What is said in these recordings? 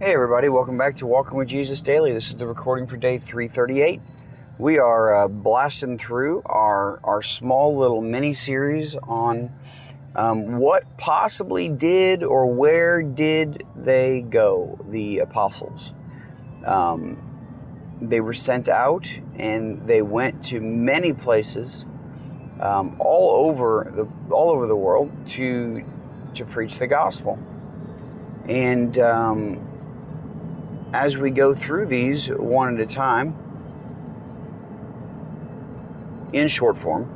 Hey everybody, welcome back to Walking with Jesus Daily. This is the recording for day 338. We are blasting through our small little mini-series on what possibly did or where did they go, the apostles. They were sent out and they went to many places all over the world to preach the gospel. And as we go through these one at a time, in short form,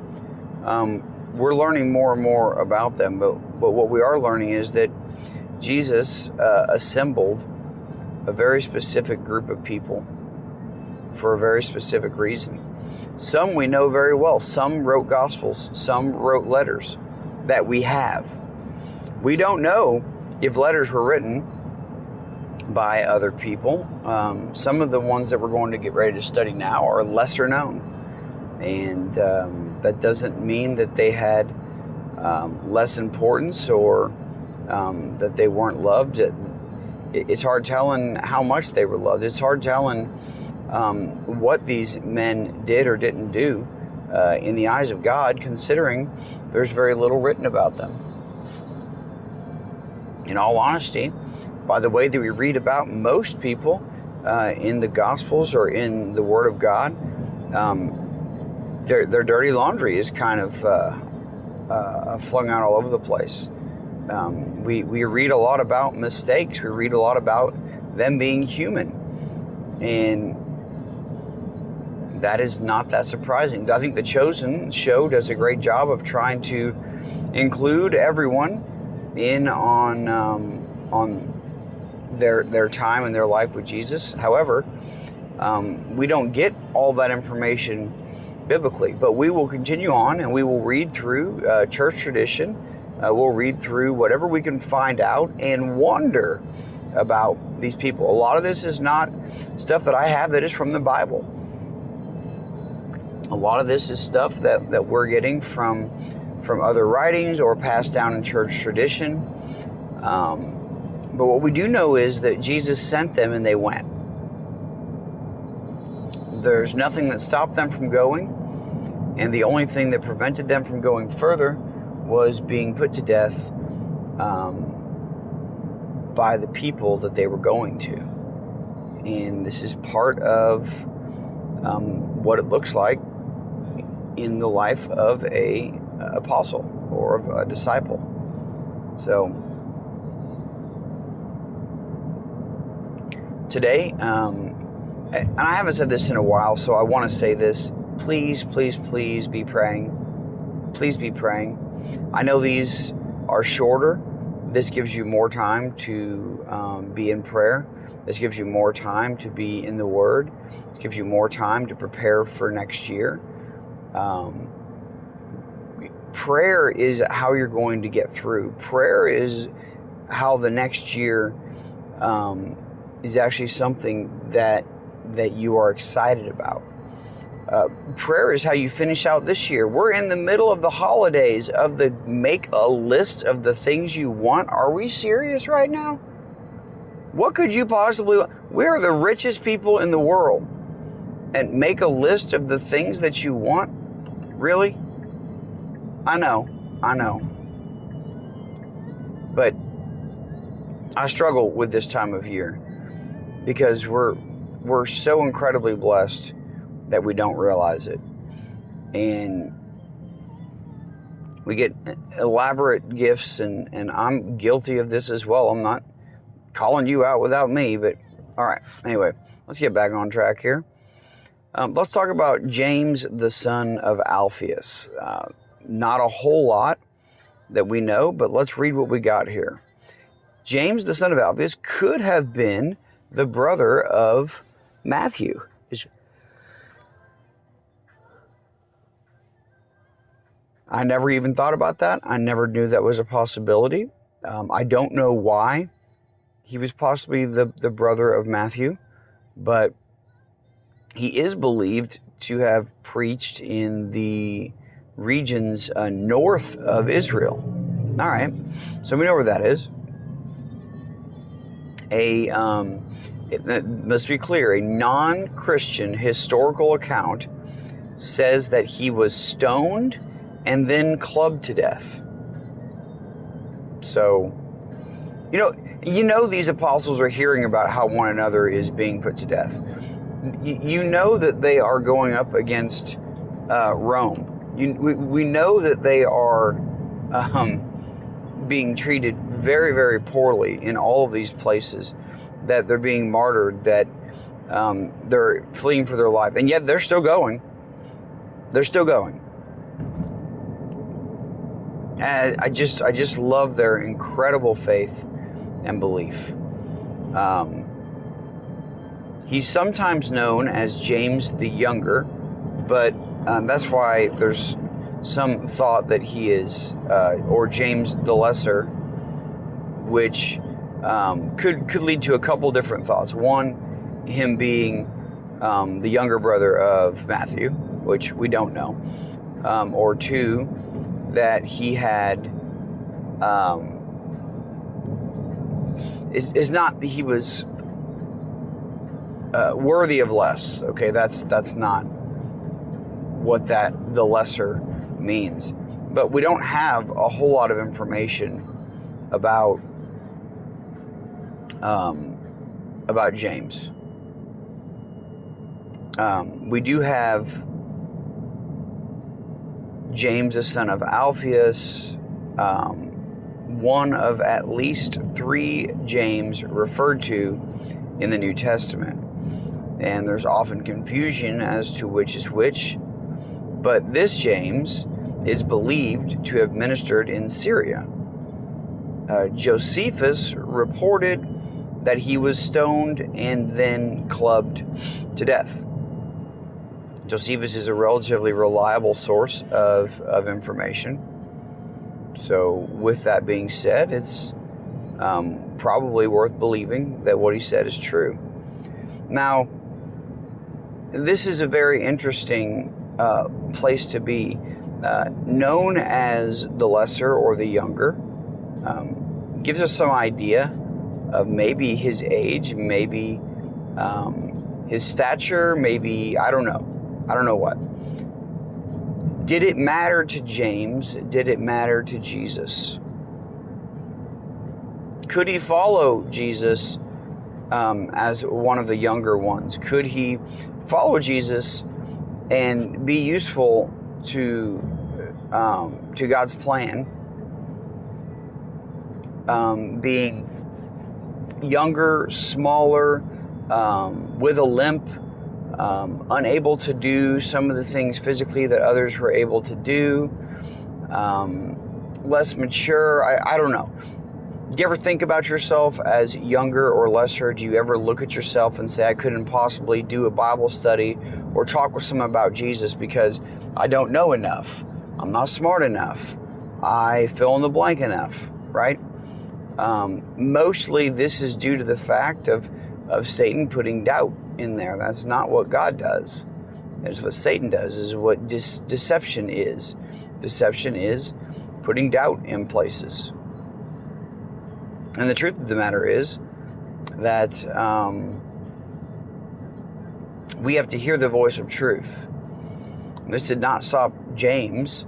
we're learning more and more about them. But what we are learning is that Jesus assembled a very specific group of people for a very specific reason. Some we know very well. Some wrote gospels. Some wrote letters that we have. We don't know if letters were written by other people. Some of the ones that we're going to get ready to study now are lesser known. And that doesn't mean that they had less importance or that they weren't loved. It's hard telling how much they were loved. It's hard telling what these men did or didn't do in the eyes of God, considering there's very little written about them. In all honesty, by the way that we read about most people in the Gospels or in the Word of God, their dirty laundry is kind of flung out all over the place. We read a lot about mistakes. We read a lot about them being human. And that is not that surprising. I think The Chosen show does a great job of trying to include everyone in on their time and their life with Jesus. However, we don't get all that information biblically, but we will continue on and we will read through church tradition. We'll read through whatever we can find out and wonder about these people. A lot of this is not stuff that I have that is from the Bible. A lot of this is stuff that we're getting from other writings or passed down in church tradition. But what we do know is that Jesus sent them and they went. There's nothing that stopped them from going, and the only thing that prevented them from going further was being put to death by the people that they were going to. And this is part of what it looks like in the life of a apostle or of a disciple. So today, and I haven't said this in a while, so I want to say this. Please, please, please be praying. Please be praying. I know these are shorter. This gives you more time to be in prayer. This gives you more time to be in the Word. This gives you more time to prepare for next year. Prayer is how you're going to get through. Prayer is how the next year is actually something that you are excited about. Prayer is how you finish out this year. We're in the middle of the holidays, of the make a list of the things you want. Are we serious right now? What could you possibly want? We're the richest people in the world. And make a list of the things that you want? Really? I know. But I struggle with this time of year because we're so incredibly blessed that we don't realize it. And we get elaborate gifts, and I'm guilty of this as well. I'm not calling you out without me, but all right. Anyway, let's get back on track here. Let's talk about James, the son of Alphaeus. Not a whole lot that we know, but let's read what we got here. James, the son of Alphaeus, could have been the brother of Matthew. I never even thought about that. I never knew that was a possibility. I don't know why he was possibly the brother of Matthew, but he is believed to have preached in the regions north of Israel. All right, so we know where that is. it must be clear, a non-Christian historical account says that he was stoned and then clubbed to death. So, you know these apostles are hearing about how one another is being put to death. You know that they are going up against Rome. We know that they are being treated very, very poorly in all of these places, that they're being martyred, that they're fleeing for their life, and yet they're still going. They're still going. And I just love their incredible faith and belief. He's sometimes known as James the Younger, but that's why there's some thought that he is, or James the Lesser, which could lead to a couple different thoughts. One, him being the younger brother of Matthew, which we don't know, or two, that he had is not that he was worthy of less. Okay, that's not what the lesser means. But we don't have a whole lot of information about James. We do have James, the son of Alphaeus, one of at least 3 James referred to in the New Testament. And there's often confusion as to which is which. But this James is believed to have ministered in Syria. Josephus reported that he was stoned and then clubbed to death. Josephus is a relatively reliable source of information. So with that being said, it's probably worth believing that what he said is true. Now, this is a very interesting place to be. Known as the lesser or the younger, gives us some idea of maybe his age, maybe his stature, maybe, I don't know what. Did it matter to James? Did it matter to Jesus? Could he follow Jesus as one of the younger ones? Could he follow Jesus and be useful to God's plan, being younger, smaller, with a limp, unable to do some of the things physically that others were able to do, less mature? I don't know. Do you ever think about yourself as younger or lesser? Do you ever look at yourself and say, I couldn't possibly do a Bible study or talk with someone about Jesus because I don't know enough, I'm not smart enough, I fill in the blank enough, right? Mostly this is due to the fact of Satan putting doubt in there. That's not what God does. That's what Satan does, is what deception is. Deception is putting doubt in places. And the truth of the matter is that we have to hear the voice of truth. This did not stop James,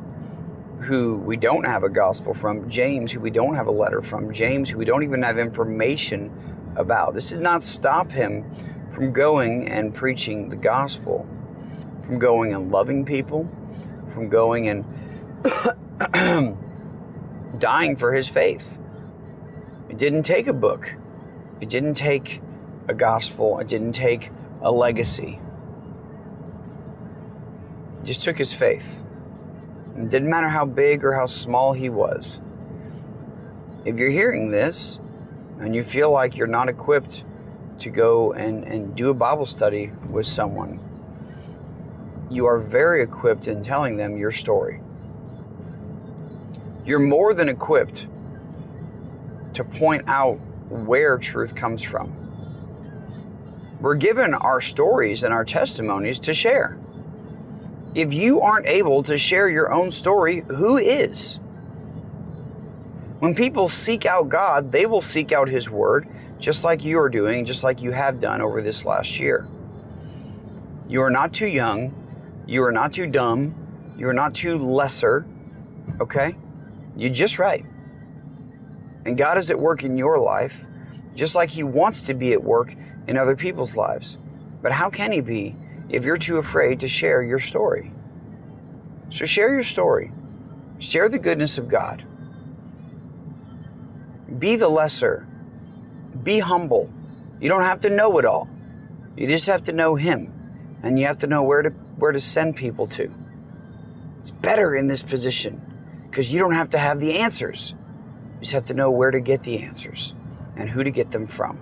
who we don't have a gospel from, James, who we don't have a letter from, James, who we don't even have information about. This did not stop him from going and preaching the gospel, from going and loving people, from going and dying for his faith. It didn't take a book. It didn't take a gospel. It didn't take a legacy. It just took his faith. It didn't matter how big or how small he was. If you're hearing this and you feel like you're not equipped to go and do a Bible study with someone, you are very equipped in telling them your story. You're more than equipped to point out where truth comes from. We're given our stories and our testimonies to share. If you aren't able to share your own story, who is? When people seek out God, they will seek out His Word. just like you are doing, just like you have done over this last year. You are not too young. You are not too dumb. You are not too lesser. Okay? You're just right. And God is at work in your life, just like He wants to be at work in other people's lives. But how can He be if you're too afraid to share your story? So share your story. Share the goodness of God. Be the lesser. Be humble. You don't have to know it all. You just have to know Him. And you have to know where to send people to. It's better in this position because you don't have to have the answers. You just have to know where to get the answers and who to get them from.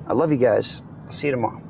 I love you guys. I'll see you tomorrow.